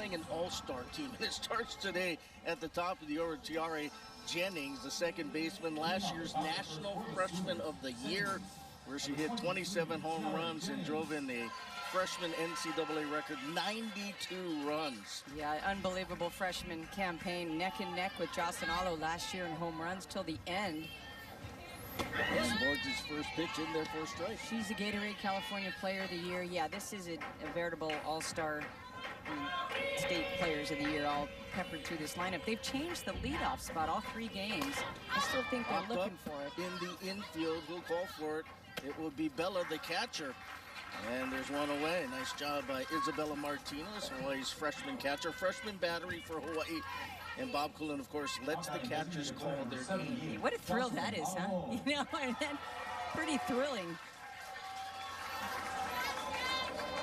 playing an all-star team. And it starts today at the top of the order. Tiare Jennings, the second baseman, last year's National Freshman of the Year, where she hit 27 home runs and drove in the freshman NCAA record 92 runs. Yeah, unbelievable freshman campaign, neck and neck with Jocelyn Alo last year in home runs till the end. Borges' first pitch in there for a strike. She's a Gatorade California Player of the Year. Yeah, this is a veritable all-star state players of the year all peppered through this lineup. They've changed the leadoff spot all 3 games. I still think they're looking for it. In the infield, who'll call for it? It will be Bella, the catcher. And there's one away. Nice job by Isabella Martinez, Hawaii's freshman catcher. Freshman battery for Hawaii. And Bob Coolin, of course, lets the catchers call their game. What a thrill that is, huh? You know, pretty thrilling.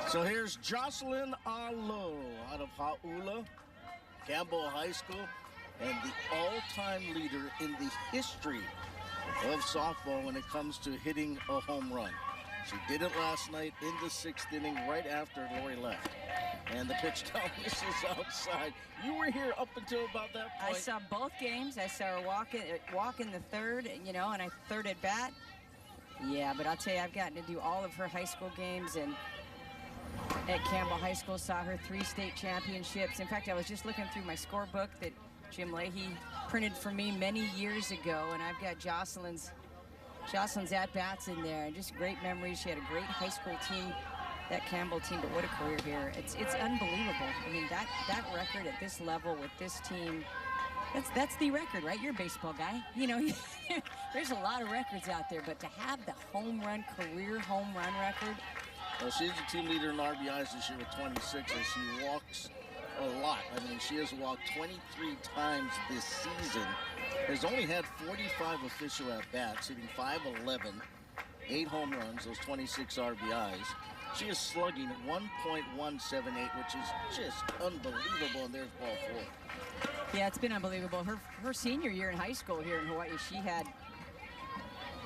So here's Jocelyn Alo out of Hauula, Campbell High School, and the all-time leader in the history of softball when it comes to hitting a home run. She did it last night in the 6th inning right after Lori left. And the pitch down misses outside. You were here up until about that point. I saw both games. I saw her walk in the third, you know, and I third at bat. Yeah, but I'll tell you, I've gotten to do all of her high school games, and at Campbell High School saw her 3 state championships. In fact, I was just looking through my scorebook that Jim Leahy printed for me many years ago, and I've got Jocelyn's at-bats in there, and just great memories. She had a great high school team, that Campbell team, but what a career here. It's unbelievable. I mean, that record at this level with this team, that's the record, right? You're a baseball guy. You know, there's a lot of records out there, but to have the career home run record. Well, she's the team leader in RBIs this year with 26, and she walks a lot. I mean, she has walked 23 times this season. Has only had 45 official at-bats, hitting .511, 8 home runs, those 26 RBIs. She is slugging 1.178, which is just unbelievable, and there's ball 4. Yeah, it's been unbelievable. Her senior year in high school here in Hawaii, she had,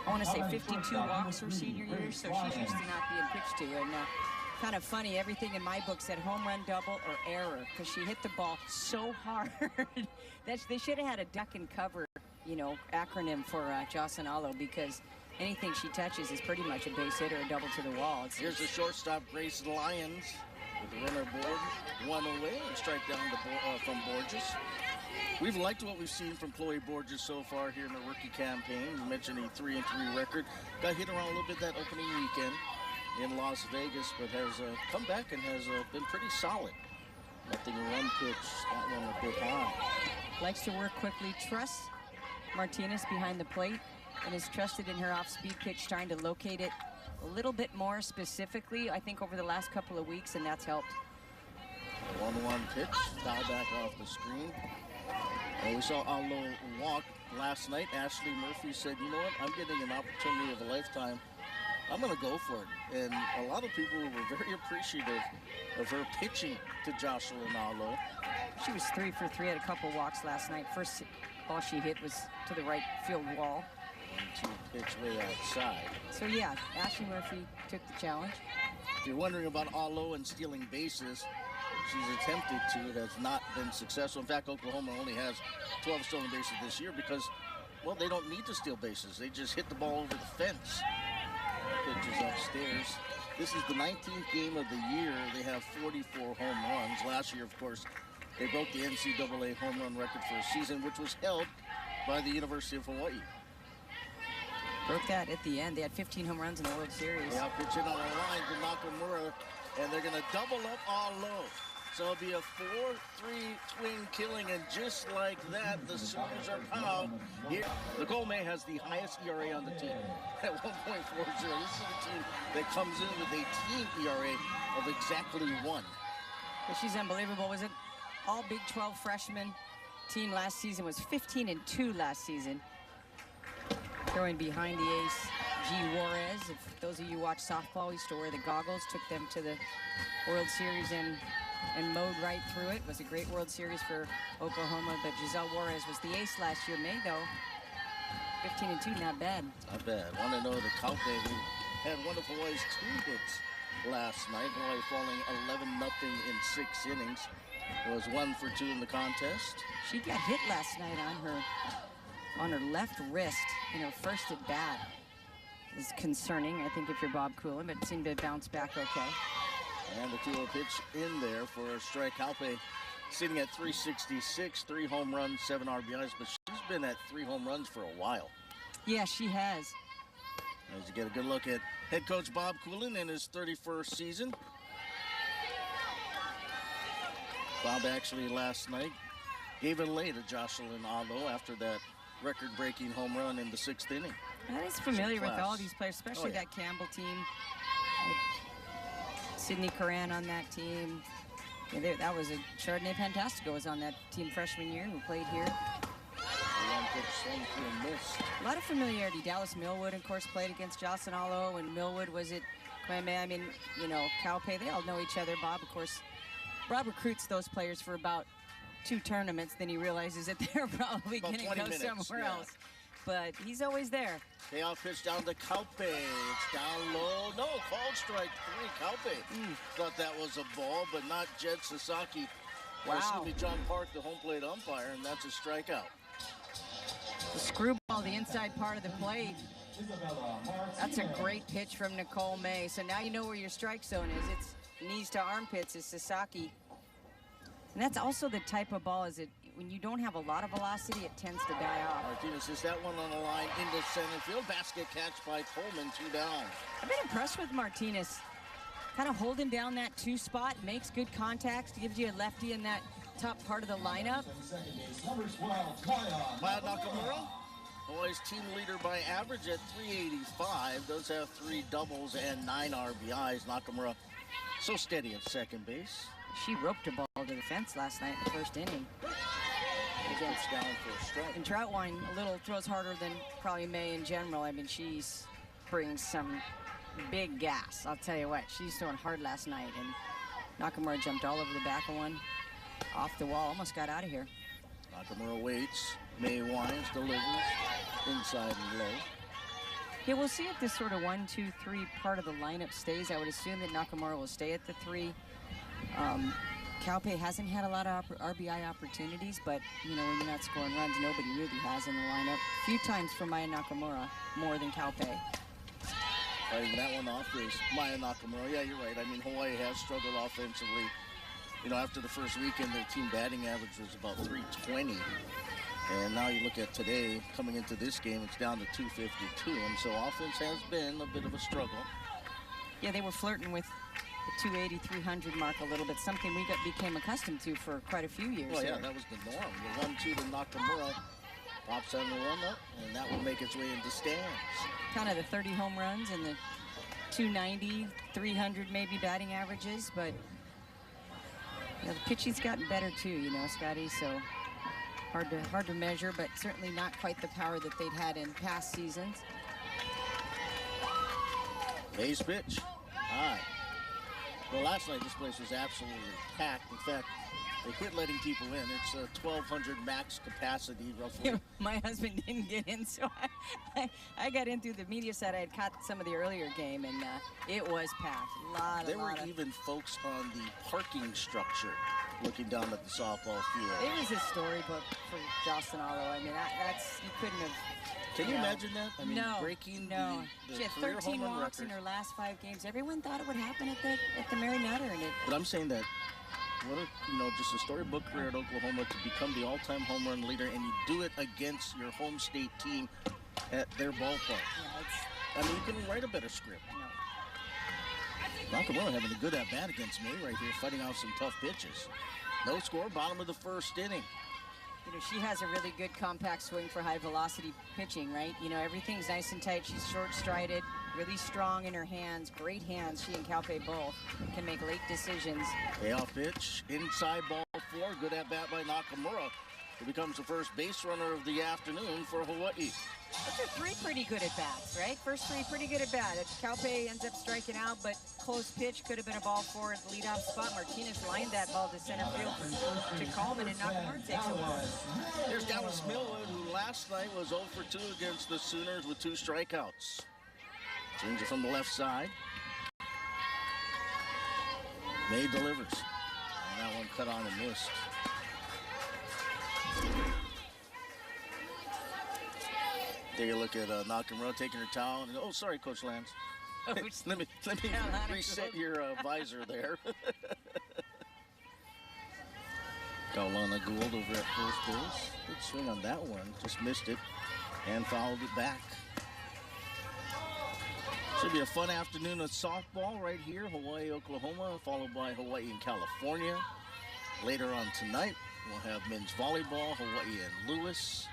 I want to say 52 walks her senior year, so she's used to not being pitched to. And kind of funny, everything in my book said home run, double, or error, because she hit the ball so hard. They should have had a duck and cover, you know, acronym for Jocelyn Alo, because anything she touches is pretty much a base hit or a double to the wall. Here's the shortstop, Grace Lyons, with the runner board, 1 away, and strike down from Borges. We've liked what we've seen from Chloe Borges so far here in the rookie campaign. You mentioned a 3-3 record. Got hit around a little bit that opening weekend in Las Vegas, but has come back and has been pretty solid. Nothing in one pitch, that one a bit high. Likes to work quickly. Trusts Martinez behind the plate and is trusted in her off-speed pitch, trying to locate it a little bit more specifically, I think, over the last couple of weeks, and that's helped. 1-1 pitch, foul back off the screen. And we saw Alo walk last night. Ashley Murphy said, you know what, I'm getting an opportunity of a lifetime. I'm going to go for it. And a lot of people were very appreciative of her pitching to Jocelyn Alo. She was 3 for 3, had a couple walks last night. First ball she hit was to the right field wall. 1-2 pitch way outside. So yeah, Ashley Murphy took the challenge. If you're wondering about Alo and stealing bases, she's attempted to. It has not been successful. In fact, Oklahoma only has 12 stolen bases this year because, well, they don't need to steal bases. They just hit the ball over the fence. Pitches upstairs. This is the 19th game of the year. They have 44 home runs. Last year, of course, they broke the NCAA home run record for a season, which was held by the University of Hawaii. Broke that at the end. They had 15 home runs in the World Series. Yeah, pitching on the line to Nakamura, and they're going to double up Alo. So it'll be a 4-3 twin killing, and just like that, the Sooners are out. Here, Nicole May has the highest ERA on the team at 1.40. This is a team that comes in with a team ERA of exactly 1. But she's unbelievable. Was it all Big 12 freshman team last season? Was 15-2 last season. Throwing behind the ace, G. Juarez. If those of you watch softball, used to wear the goggles, took them to the World Series and mowed right through it. Was a great World Series for Oklahoma, but Giselle Juarez was the ace last year. May, though, 15-2, not bad. Not bad. Want to know the Kaupe, who had one of Hawaii's 2 hits last night. Hawaii falling 11-0 in 6 innings. was 1 for 2 in the contest. She got hit last night on her left wrist in her first at bat. Is concerning, I think, if you're Bob Coolin, but it seemed to bounce back okay. And the 2-0 pitch in there for a strike. Calpe sitting at 366, 3 home runs, 7 RBIs, but she's been at 3 home runs for a while. Yeah, she has. As you get a good look at head coach Bob Coolin in his 31st season. Bob actually last night gave it away to Jocelyn Allo after that record-breaking home run in the 6th inning. That is familiar with all these players, especially that Campbell team. Sydney Coran on that team. Yeah, that was a Chardonnay Fantastico was on that team freshman year who played here. A lot of familiarity. Dallas Millwood, of course, played against Jocelyn Allo, and Millwood was at Kwame. I mean, you know, Calpe, they all know each other. Bob, of course, Bob recruits those players for about 2 tournaments, then he realizes that they're probably going to go somewhere else. But he's always there. Payoff pitch down to Calpe. It's down low. No, called strike 3. Calpe thought that was a ball, but not Jed Sasaki. Wow. Excuse me, John Park, the home plate umpire, and that's a strikeout. The screwball, the inside part of the plate. That's a great pitch from Nicole May. So now you know where your strike zone is. It's knees to armpits is Sasaki. And that's also the type of ball is it when you don't have a lot of velocity, it tends to die off. Martinez is that one on the line into center field. Basket catch by Coleman, 2 down. I've been impressed with Martinez. Kind of holding down that 2 spot, makes good contacts, gives you a lefty in that top part of the lineup. Maya Nakamura, Hawaii's team leader by average at 385. Does have 3 doubles and 9 RBIs. Nakamura so steady at second base. She roped her ball to the fence last night in the first inning. Against down for a strike. And Troutwine a little throws harder than probably May in general. I mean, she's brings some big gas. I'll tell you what, she's throwing hard last night, and Nakamura jumped all over the back of one, off the wall, almost got out of here. Nakamura waits. May Wines delivers inside and low. Yeah, we'll see if this sort of 1, 2, 3 part of the lineup stays. I would assume that Nakamura will stay at the 3. Calpe hasn't had a lot of RBI opportunities, but you know, when you're not scoring runs, nobody really has in the lineup. A few times for Maya Nakamura, more than Calpe. Fighting that one off is Maya Nakamura. Yeah, you're right. I mean, Hawaii has struggled offensively. You know, after the first weekend, their team batting average was about 320. And now you look at today, coming into this game, it's down to 252. And so offense has been a bit of a struggle. Yeah, they were flirting with the 280, 300 mark a little bit, something we became accustomed to for quite a few years. Well, yeah, that was the norm. The 1-2 to Nakamura pops on the 1-up, and that will make its way into stands. Kind of the 30 home runs and the 290, 300 maybe batting averages, but you know, the pitching's gotten better too, you know, Scotty, so hard to measure, but certainly not quite the power that they'd had in past seasons. Base pitch, high. Well, last night this place was absolutely packed. In fact, they quit letting people in. It's a 1,200 max capacity, roughly. Yeah, my husband didn't get in, so I got in through the media side. I had caught some of the earlier game, and it was packed. There were even folks on the parking structure looking down at the softball field. It was a storybook for Jocelyn Allo. I mean, that's you couldn't have. Can you imagine that? I mean, no, breaking no. the She had career 13 home run walks record. in her last 5 games. Everyone thought it would happen at the Mary Nutter, and it. But I'm saying that, what a, you know, just a storybook career at Oklahoma to become the all-time home run leader, and you do it against your home state team at their ballpark. Yeah, I mean, you can write a better script. Nakamura having a good at-bat against May right here, fighting off some tough pitches. No score, bottom of the first inning. You know, she has a really good compact swing for high velocity pitching, right? You know, everything's nice and tight. She's short-strided, really strong in her hands, great hands. She and Calpe both can make late decisions. Payoff pitch, inside ball 4, good at-bat by Nakamura, who becomes the first base runner of the afternoon for Hawaii. Those are 3 pretty good at-bats, right? First 3 pretty good at-bat. Calpe ends up striking out, but close pitch could have been a ball 4 at the leadoff spot. Martinez lined that ball to center field to Coleman, and Nakamura takes a walk. Here's Dallas Millwood, who last night was 0 for 2 against the Sooners with 2 strikeouts. Change it from the left side. May delivers. And That one cut on and missed. Take a look at Nakamura taking her towel. And, oh, sorry, Coach Lance. Oh, let me reset your visor there. Kaulana Gould over at first base. Good swing on that one. Just missed it and fouled it back. Should be a fun afternoon of softball right here. Hawaii, Oklahoma, followed by Hawaii and California. Later on tonight, we'll have men's volleyball, Hawaii and Lewis.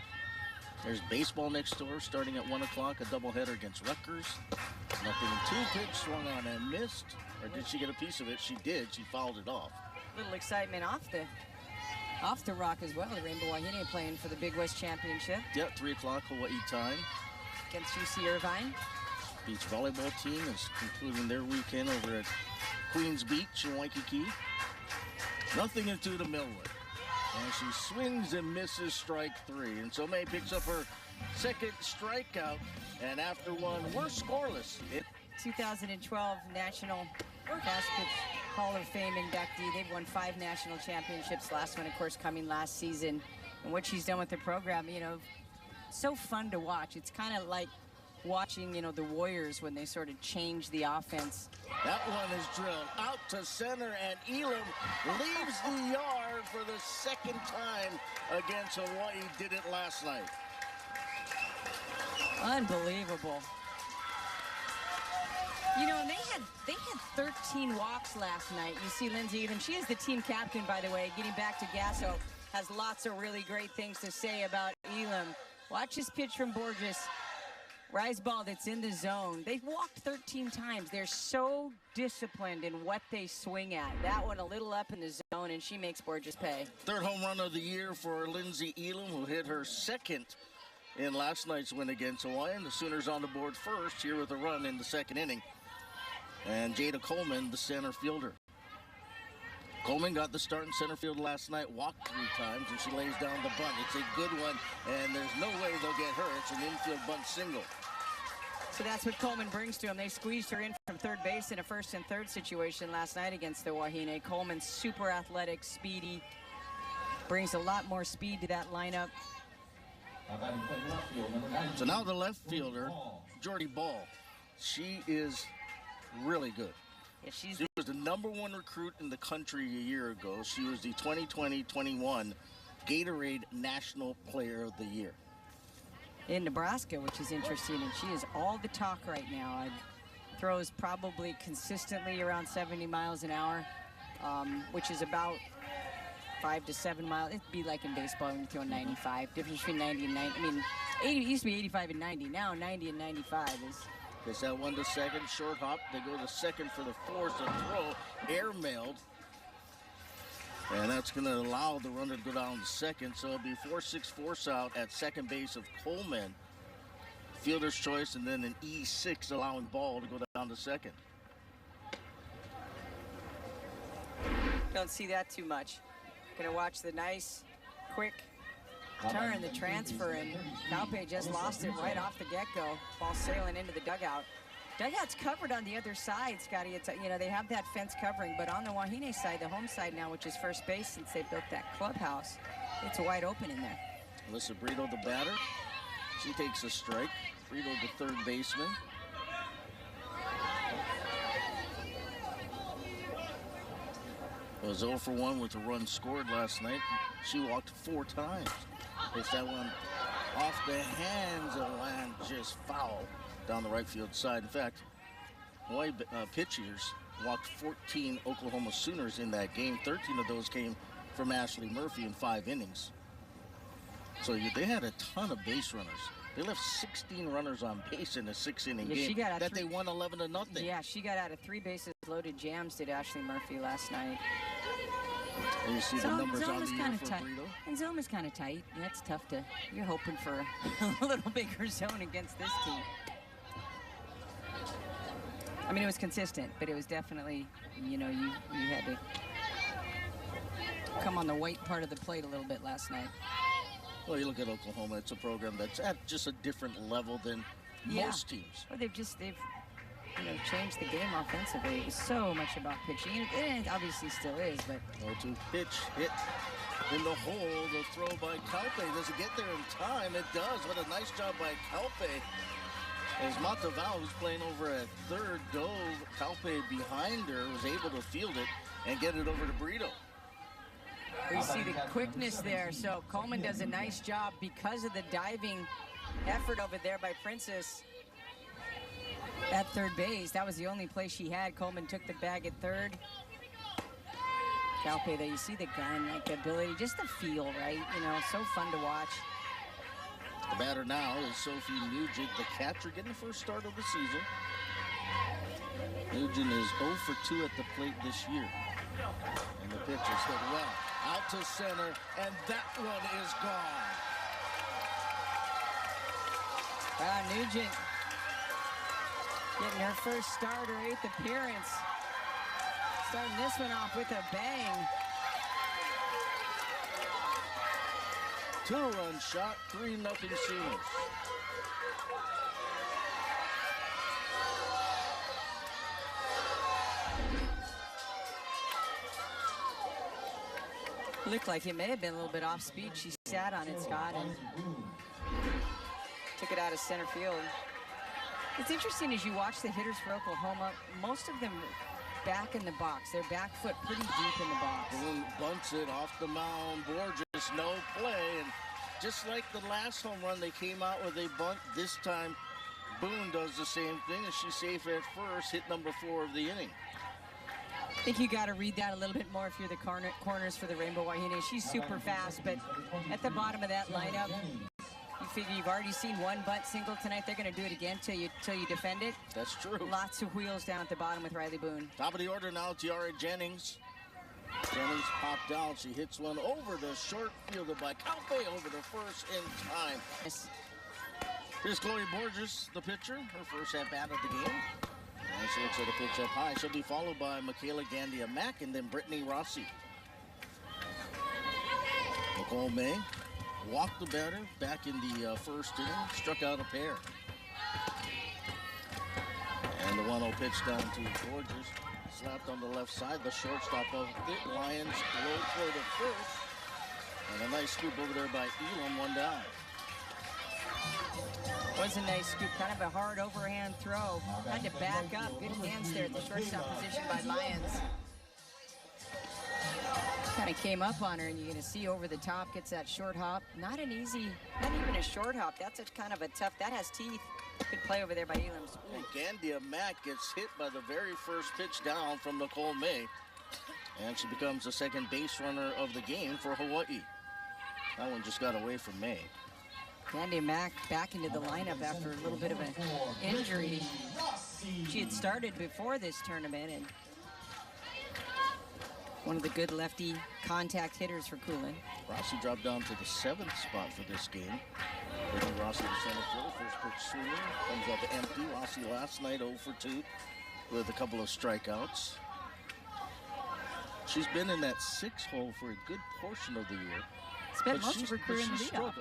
There's baseball next door starting at 1 o'clock, a doubleheader against Rutgers. Nothing in two. Pitch swung on and missed. Or did she get a piece of it? She did. She fouled it off. Little excitement off the rock as well. The Rainbow Wahine playing for the Big West Championship. Yep, 3 o'clock Hawaii time. Against UC Irvine. Beach volleyball team is concluding their weekend over at Queens Beach in Waikiki. Nothing into the Millwood. And she swings and misses strike 3. And so May picks up her second strikeout. And after one, we're scoreless. 2012 National Fast Pitch Hall of Fame inductee. They've won 5 national championships. Last one, of course, coming last season. And what she's done with the program, you know, so fun to watch. It's kind of like watching, you know, the Warriors when they sort of change the offense. That one is drilled out to center, and Elam leaves the yard for the second time against Hawaii. Did it last night. Unbelievable. You know, and they had 13 walks last night. You see Lindsay Elam. She is the team captain, by the way. Getting back to Gasso, has lots of really great things to say about Elam. Watch this pitch from Borges. Rise ball that's in the zone. They've walked 13 times. They're so disciplined in what they swing at. That one a little up in the zone, and she makes Borges pay. Third home run of the year for Lindsay Elam, who hit her second in last night's win against Hawaii. And the Sooners on the board first here with a run in the second inning. And Jada Coleman, the center fielder. Coleman got the start in center field last night, walked 3 times, and she lays down the bunt. It's a good one, and there's no way they'll get her. It's an infield bunt single. So that's what Coleman brings to him. They squeezed her in from third base in a first and third situation last night against the Wahine. Coleman's super athletic, speedy, brings a lot more speed to that lineup. So now the left fielder, Jordy Ball. She is really good. Yeah, she was the #1 recruit in the country a year ago. She was the 2020-21 Gatorade National Player of the Year. In Nebraska, which is interesting, and she is all the talk right now. Throws probably consistently around 70 miles an hour, which is about 5 to 7 miles. It'd be like in baseball when you're throwing 95. Difference between 90 and 90. I mean, 80 used to be 85 and 90. Now 90 and 95 is... Gets that one to second, short hop. They go to second for the force of throw, air-mailed. And that's going to allow the runner to go down to second. So it'll be 4-6 force out at second base of Coleman. Fielder's choice, and then an E6 allowing Ball to go down to second. Don't see that too much. Going to watch the nice, quick turn, the transfer, and Kaupe just lost it right off the get-go. Ball sailing into the dugout. Dugout's covered on the other side, Scotty. It's, you know, they have that fence covering, but on the Wahine side, the home side now, which is first base since they built that clubhouse, it's wide open in there. Alyssa Brito, the batter. She takes a strike. Brito, the third baseman. It was 0 for 1 with a run scored last night. She walked 4 times. Hits that one off the hands of Land, just foul down the right field side. In fact, Hawaii pitchers walked 14 Oklahoma Sooners in that game. 13 of those came from Ashley Murphy in 5 innings. So they had a ton of base runners. They left 16 runners on base in a 6-inning game that they won 11-0. Yeah, she got out of 3 bases loaded jams, did Ashley Murphy last night. And you see the numbers on the year for Brito. And zone is kind of tight. That's tough to, you're hoping for a little bigger zone against this team. I mean, it was consistent, but it was definitely, you know, you had to come on the white part of the plate a little bit last night. Well, you look at Oklahoma, it's a program that's at just a different level than most teams. Well, they've changed the game offensively. It was so much about pitching. It obviously still is, but 0-2 pitch hit in the hole. The throw by Calpe. Does it get there in time? It does. What a nice job by Calpe. As Monteval, who's playing over at third, dove. Calpe behind her, was able to field it and get it over to Brito. you see the quickness there. So Coleman does a nice job because of the diving effort over there by Princess at third base. That was the only play she had. Coleman took the bag at third. Calpe, there you see the gun, like the ability, just the feel, right? So fun to watch. The batter now is Sophie Nugent, the catcher, getting the first start of the season. Nugent is 0 for 2 at the plate this year. And the pitch is hit well. Out to center, and that one is gone. Nugent getting her first start, her 8th appearance. Starting this one off with a bang. 2-run shot, 3-0 Sooners. Looked like it may have been a little bit off speed. She sat on it, Scott, and took it out of center field. It's interesting as you watch the hitters for Oklahoma, most of them back in the box. Their back foot pretty deep in the box. Boone bunts it off the mound. Borges, no play. And just like the last home run, they came out with a bunt. This time, Boone does the same thing, and she's safe at first, hit number 4 of the inning. I think you got to read that a little bit more if you're the corners for the Rainbow Wahine. She's super fast, but at the bottom of that lineup, you figure you've already seen one bunt single tonight. They're going to do it again till you defend it. That's true. Lots of wheels down at the bottom with Riley Boone. Top of the order now, Tiara Jennings. Jennings popped out. She hits one over the short, fielded by Calpe over the first in time. Yes. Here's Chloe Borges, the pitcher, her first at-bat of the game. And she looks at the pitch up high. She'll be followed by Michaela Gandia-Mack and then Brittany Rossi. Nicole May walked the batter back in the first inning, struck out a pair. And the 1-0 pitch down to Borges. Slapped on the left side, the shortstop of the Lions low for the first. And a nice scoop over there by Elam, one down. Was a nice scoop, kind of a hard overhand throw. Had to back up. Good hands there at the shortstop position by Lions. Kind of came up on her, and you're going to see over the top, gets that short hop. Not an easy, not even a short hop. That's a kind of a tough, that has teeth. Good play over there by Elam's. And Gandia-Mack gets hit by the very first pitch down from Nicole May. And she becomes the second base runner of the game for Hawaii. That one just got away from May. Gandia-Mack back into the lineup after a little bit of an injury. She had started before this tournament, and one of the good lefty contact hitters for Coolin. Rossi dropped down to the 7th spot for this game. Brittany Rossi to center field. First pitch swinging, comes up empty. Rossi last night 0 for 2 with a couple of strikeouts. She's been in that 6th hole for a good portion of the year. Spent most of her career in the leadoff.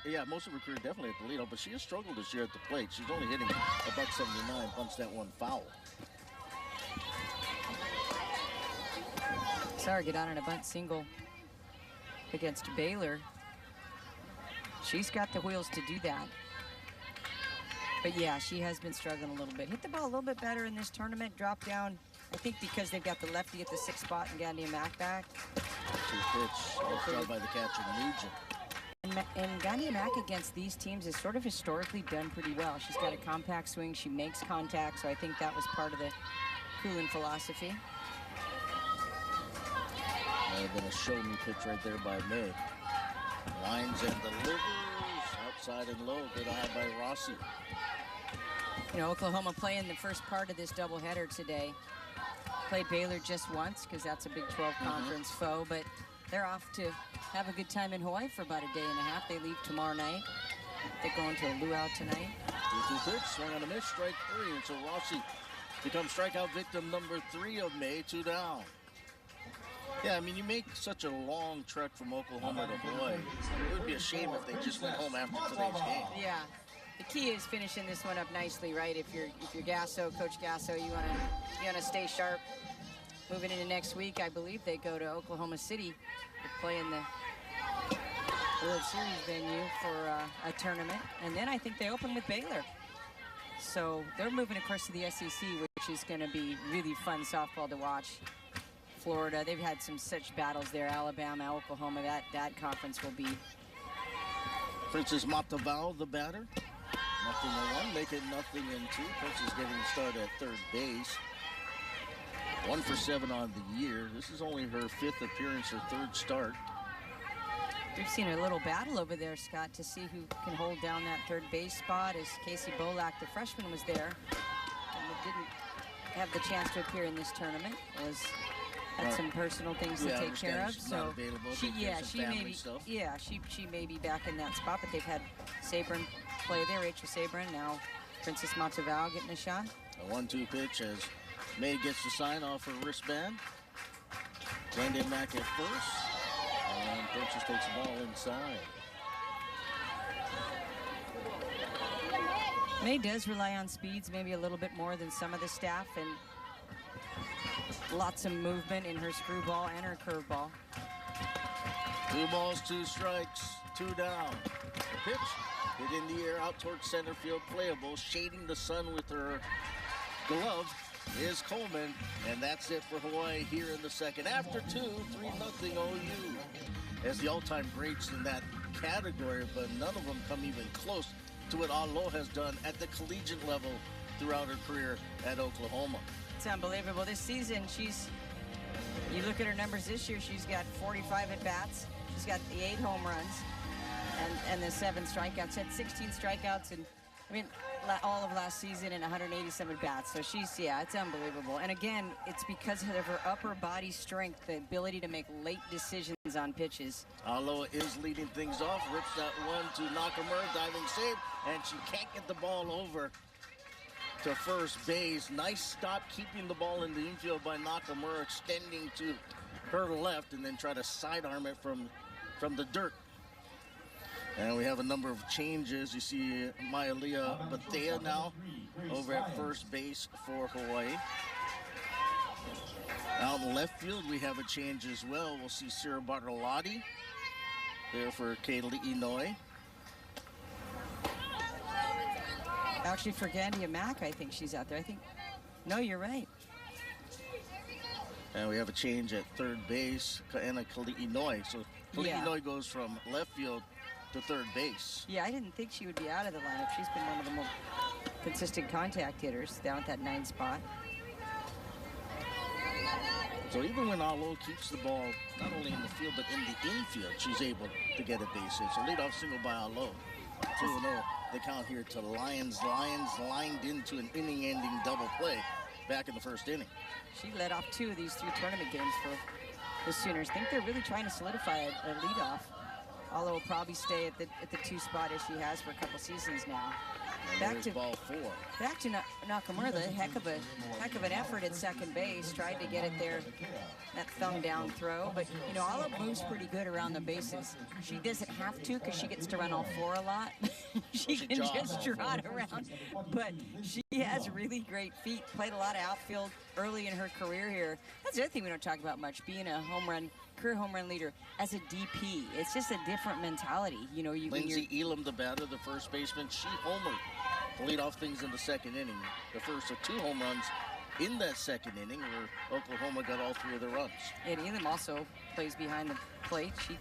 Yeah, most of her career definitely at the leadoff, but she has struggled this year at the plate. She's only hitting $179, bunts that one foul. Saw her get on a bunt single against Baylor. She's got the wheels to do that. But yeah, she has been struggling a little bit. Hit the ball a little bit better in this tournament, dropped down, I think because they've got the lefty at the 6th spot and Gandia-Mack back. 2 pitch, nice job by the catcher, Nugent. And Gandia-Mack against these teams has sort of historically done pretty well. She's got a compact swing, she makes contact, so I think that was part of the Coolin philosophy. That would have been a show-me pitch right there by May. Lines and delivers, outside and low, good eye by Rossi. Oklahoma playing the first part of this doubleheader today. Played Baylor just once because that's a Big 12 conference foe, but they're off to have a good time in Hawaii for about a day and a half. They leave tomorrow night. They're going to a luau tonight. 2-2 pitch, swing on a miss, strike 3, and so Rossi becomes strikeout victim number 3 of May, 2 down. Yeah, I mean, you make such a long trek from Oklahoma to Hawaii. It would be a shame if they just went home after today's game. Yeah. the key is finishing this one up nicely, right? If you're Gasso, Coach Gasso, you wanna stay sharp. Moving into next week, I believe they go to Oklahoma City to play in the World Series venue for a tournament, and then I think they open with Baylor. So they're moving, of course, to the SEC, which is going to be really fun softball to watch. Florida, they've had such battles there. Alabama, Oklahoma, that conference will be. Princess Matavao, the batter. 0-1, make it 0-2. Princess getting the start at third base. 1 for 7 on the year. This is only her 5th appearance, her 3rd start. We've seen a little battle over there, Scott, to see who can hold down that third base spot, as Casey Bolak, the freshman, was there and didn't have the chance to appear in this tournament. Had some personal things to take care of. So she may be back in that spot, but they've had Sabrin play there, Rachel Sabrin. Now Princess Matavao getting a shot. A 1-2 pitch as May gets the sign off her wristband. Glendon Mack at first. And Princess takes the ball inside. May does rely on speeds maybe a little bit more than some of the staff, and lots of movement in her screwball and her curveball. 2 balls, 2 strikes, 2 down. The pitch hit in the air out towards center field, playable, shading the sun with her glove is Coleman, and that's it for Hawaii here in the second. After 2, 3-0 OU. As the all-time greats in that category, but none of them come even close to what Alo has done at the collegiate level throughout her career at Oklahoma. It's unbelievable. This season, you look at her numbers this year, she's got 45 at-bats. She's got the 8 home runs and the 7 strikeouts. Had 16 strikeouts and all of last season and 187 bats. So it's unbelievable. And again, it's because of her upper body strength, the ability to make late decisions on pitches. Aloha is leading things off, rips that one to Nakamura, diving save, and she can't get the ball over to first base. Nice stop, keeping the ball in the infield by Nakamura, extending to her left, and then try to sidearm it from the dirt. And we have a number of changes. You see Maialia Bethea now over at first base for Hawaii. Out in left field, we have a change as well. We'll see Sarah Bartolotti there for Kaylee Inouye. Actually, for Gandia Mack, I think she's out there. No, you're right. And we have a change at third base, Kaena Kali'inoi. So Kali'inoi goes from left field to third base. Yeah, I didn't think she would be out of the lineup. She's been one of the more consistent contact hitters down at that 9 spot. So even when Alo keeps the ball not only in the field but in the infield, she's able to get a base hit. So leadoff single by Alo. 2-0 the count here to Lions. Lions lined into an inning-ending double play back in the first inning. She led off 2 of these 3 tournament games for the Sooners. I think they're really trying to solidify a leadoff. Alo will probably stay at the 2 spot as she has for a couple seasons now. Back to ball 4. Back to Nakamura, heck of an effort at second base. Tried to get it there, that thumb down throw. But Alo moves pretty good around the bases. She doesn't have to because she gets to run all 4 a lot. she can just trot around. But she has really great feet. Played a lot of outfield early in her career here. That's the other thing we don't talk about much. Being a career home run leader as a DP, it's just a different mentality. Lindsay Elam, the batter, the first baseman, she homered to lead off things in the second inning. The first of 2 home runs in that second inning where Oklahoma got all 3 of their runs. And Elam also plays behind the plate. She's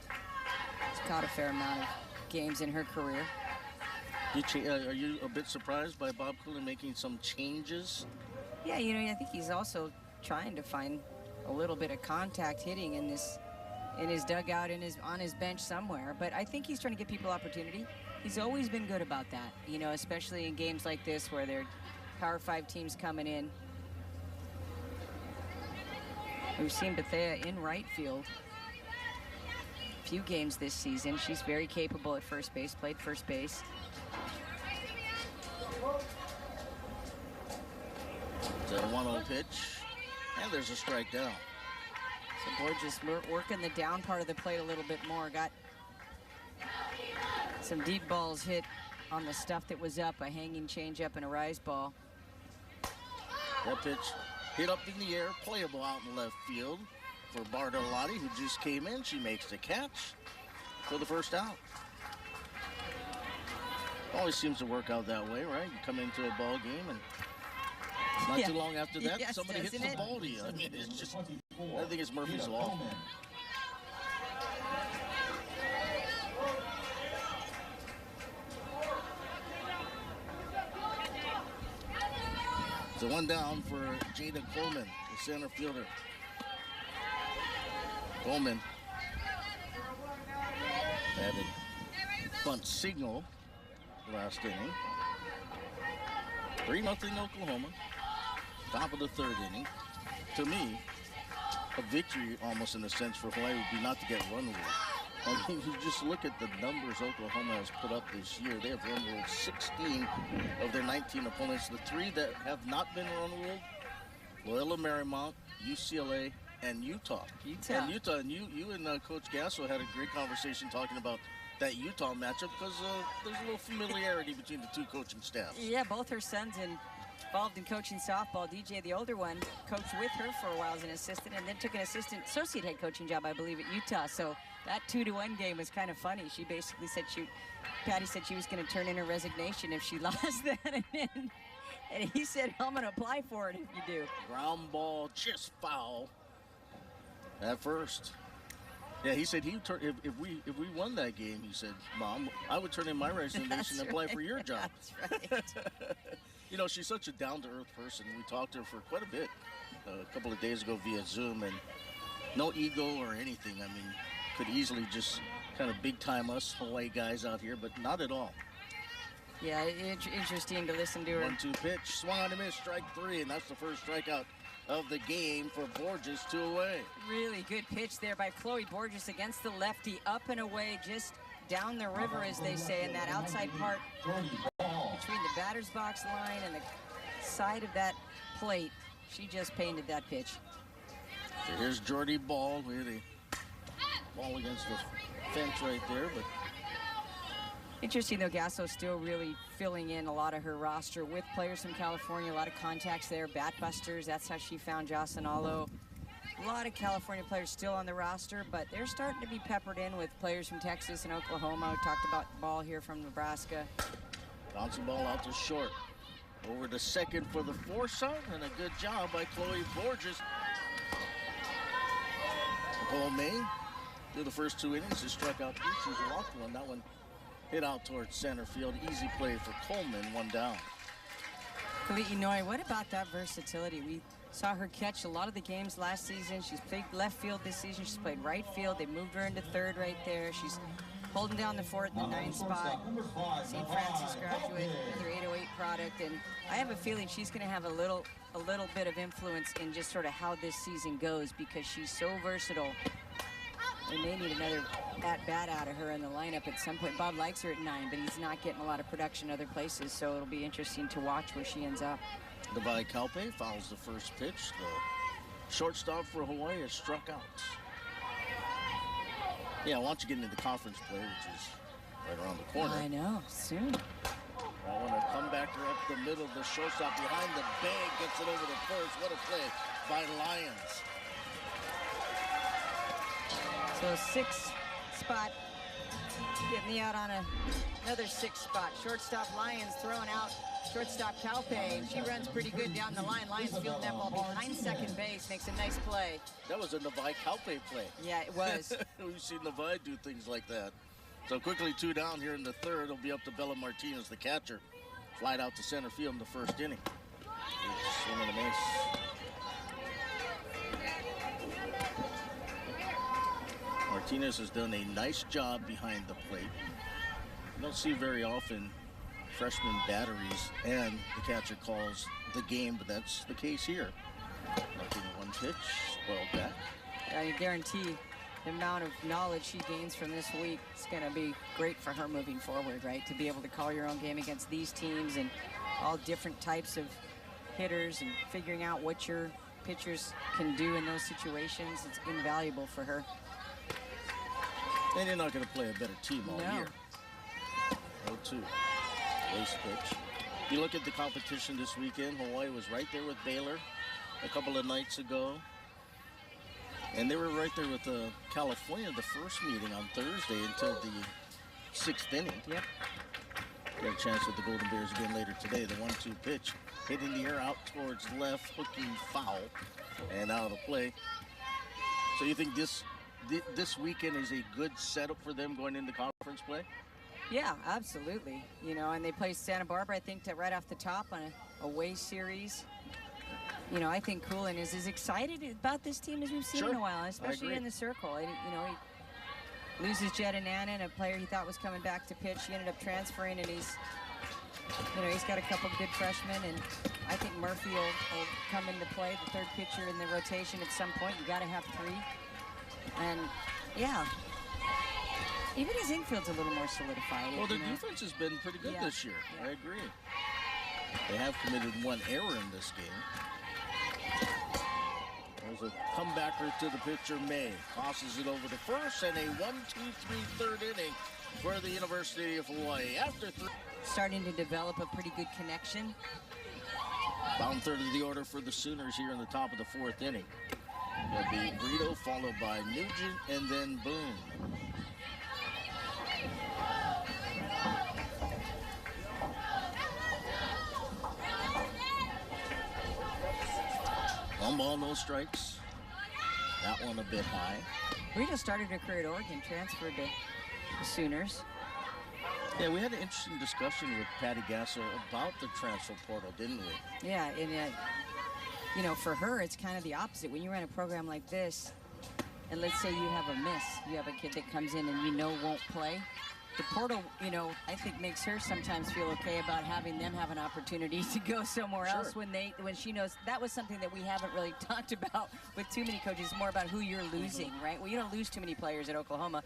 caught a fair amount of games in her career. Are you a bit surprised by Bob Cooley making some changes? Yeah, I think he's also trying to find a little bit of contact hitting in his dugout, on his bench somewhere. But I think he's trying to give people opportunity. He's always been good about that, especially in games like this where they're Power 5 teams coming in. We've seen Bethea in right field a few games this season. She's very capable at first base, played first base. It's a 1-0 pitch, and there's a strike down. So Boyd just working the down part of the plate a little bit more. Got some deep balls hit on the stuff that was up, a hanging changeup and a rise ball. That pitch hit up in the air, playable out in left field for Bartolotti, who just came in. She makes the catch for the first out. Always seems to work out that way, right? You come into a ball game and not too long after that, Yes, somebody hits the ball to you. I mean, it's just, I think it's Murphy's Law. So one down for Jada Coleman, the center fielder. Coleman had a bunt signal last inning. 3-0 Oklahoma. Top of the third inning. To me, a victory almost in a sense for Hawaii would be not to get run ruled. I mean, you just look at the numbers Oklahoma has put up this year. They have run ruled 16 of their 19 opponents. The 3 that have not been run ruled, Loyola Marymount, UCLA, and Utah. And you and Coach Gasso had a great conversation talking about that Utah matchup because there's a little familiarity between the 2 coaching staffs. Yeah, both her sons involved in coaching softball. DJ, the older one, coached with her for a while as an assistant and then took an associate head coaching job, I believe, at Utah. So that 2-1 game was kind of funny. She basically said Patty said she was going to turn in her resignation if she lost that. And he said, I'm going to apply for it if you do. Ground ball, just foul at first. Yeah, he said if we won that game, he said, Mom, I would turn in my resignation and apply for your job. That's right. You know, she's such a down-to-earth person. We talked to her for quite a bit a couple of days ago via Zoom, and no ego or anything. I mean, could easily just kind of big-time us Hawaii guys out here, but not at all. Yeah, interesting to listen to her. 1-2 pitch, swung on a miss, strike 3, and that's the first strikeout of the game for Borges, 2 away. Really good pitch there by Chloe Borges against the lefty, up and away, just down the river, as they say, in that outside part between the batter's box line and the side of that plate. She just painted that pitch. So here's Jordy Ball with a ball against the fence right there, but interesting, though, Gasso still really filling in a lot of her roster with players from California, a lot of contacts there, bat busters. That's how she found Jocelyn Allo. A lot of California players still on the roster, but they're starting to be peppered in with players from Texas and Oklahoma. We talked about the ball here from Nebraska. Bouncing ball out to short. Over to second for the force out, and a good job by Chloe Borges. Nicole May, through the first 2 innings, has struck out 3. She's walked 1. That one hit out towards center field. Easy play for Coleman, 1 down. Kali'i Noi, what about that versatility? We saw her catch a lot of the games last season. She's played left field this season. She's played right field. They moved her into third right there. She's holding down the 4th and 9th spot. St. Francis graduate, another 808 product, and I have a feeling she's going to have a little bit of influence in just sort of how this season goes because she's so versatile. They may need another at-bat out of her in the lineup at some point. Bob likes her at 9, but he's not getting a lot of production other places, so it'll be interesting to watch where she ends up. Levi Calpe fouls the first pitch. The shortstop for Hawaii has struck out. Yeah, once you get into the conference play, which is right around the corner. I know, soon. I want to come back her up the middle. The shortstop behind the bag gets it over to first. What a play by Lyons. So 6th spot, getting me out on another 6th spot. Shortstop Lyons throwing out shortstop Calpe. She runs pretty good down the line. Lyons fielding that ball behind second base, makes a nice play. That was a Nevi Calpe play. Yeah, it was. We've seen Nevi do things like that. So quickly 2 down here in the 3rd. It'll be up to Bella Martinez, the catcher. Flight out to center field in the 1st inning. Swing and a miss. Martinez has done a nice job behind the plate. You don't see very often freshman batteries and the catcher calls the game, but that's the case here. Making 1 pitch, spoiled back. I guarantee the amount of knowledge she gains from this week is going to be great for her moving forward, right? To be able to call your own game against these teams and all different types of hitters and figuring out what your pitchers can do in those situations. It's invaluable for her. And you're not going to play a better team all year. 0-2. Waste pitch. You look at the competition this weekend, Hawaii was right there with Baylor a couple of nights ago. And they were right there with California the first meeting on Thursday until the 6th inning. Yep. Got a chance with the Golden Bears again later today. The 1-2 pitch hitting the air out towards left, hooking foul, and out of play. So you think this weekend is a good setup for them going into conference play? Yeah, absolutely. You know, and they play Santa Barbara, I think, right off the top on a away series. You know, I think Coolin is as excited about this team as we've seen in a while, especially in the circle. And, you know, he loses Jed Ananan, a player he thought was coming back to pitch. He ended up transferring, and he's got a couple good freshmen, and I think Murphy will come into play, the third pitcher in the rotation at some point. You got to have 3. And, yeah, even his infield's a little more solidified. Well, their defense has been pretty good this year. Yeah. I agree. They have committed 1 error in this game. There's a comebacker to the pitcher, May. Tosses it over to first, and a 1-2-3 third inning for the University of Hawaii. After 3. Starting to develop a pretty good connection. Bottom third of the order for the Sooners here in the top of the 4th inning. It'll be Brito, followed by Nugent, and then Boone. One ball, no strikes. That one a bit high. Brito started her career at Oregon, transferred to the Sooners. Yeah, we had an interesting discussion with Patty Gasso about the transfer portal, didn't we? Yeah, and you know, for her, it's kind of the opposite. When you run a program like this, and let's say you have a miss, you have a kid that comes in and you know won't play, the portal, you know, I think makes her sometimes feel okay about having them have an opportunity to go somewhere else when she knows. That was something that we haven't really talked about with too many coaches. It's more about who you're losing, right? Well, you don't lose too many players at Oklahoma,